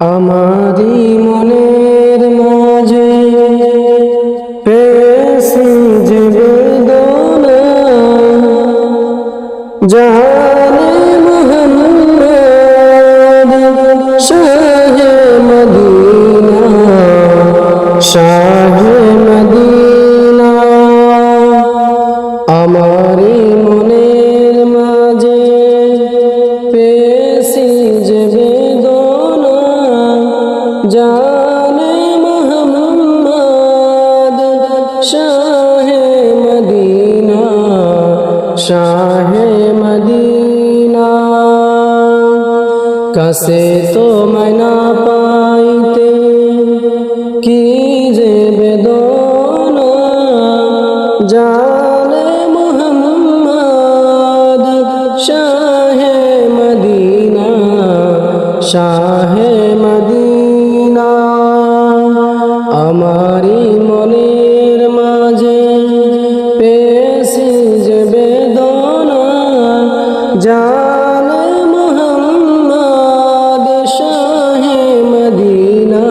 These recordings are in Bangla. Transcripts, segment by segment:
আমারি মনের মাঝে পেয়েছি যে বেদনা, জানে মুহাম্মদ শাহে মদিনা, শাহে মদিনা। আমারি মনের মাঝে পেয়েছি যে বেদনা, জানে মুহাম্মদ শাহে মদিনা, শাহে মদিনা। কাছে তোমায় না পাইতে কি যে বেদনা, জানে মুহাম্মদ শাহে মদিনা, শাহে মদিনা। আমারি মনের মাঝে পেয়েছি যে বেদনা, জানে মুহাম্মদ শাহে মদিনা,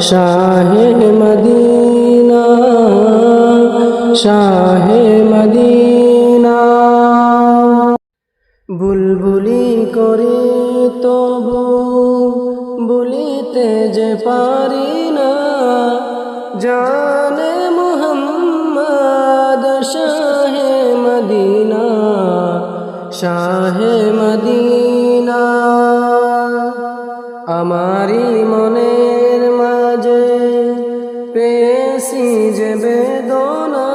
শাহে মদিনা, শাহে মদিনা। বুলবুলি করে তবু বলিতে যে পারি না, জানে মুহাম্মদ শাহে মদিনা, শাহে মদিনা। আমারি মনের মাঝে পেয়েছি যে বেদনা,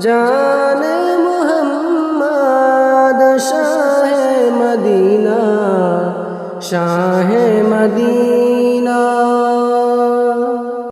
জানে মুহাম্মদ শাহে মদিনা, শাহে মদিনা।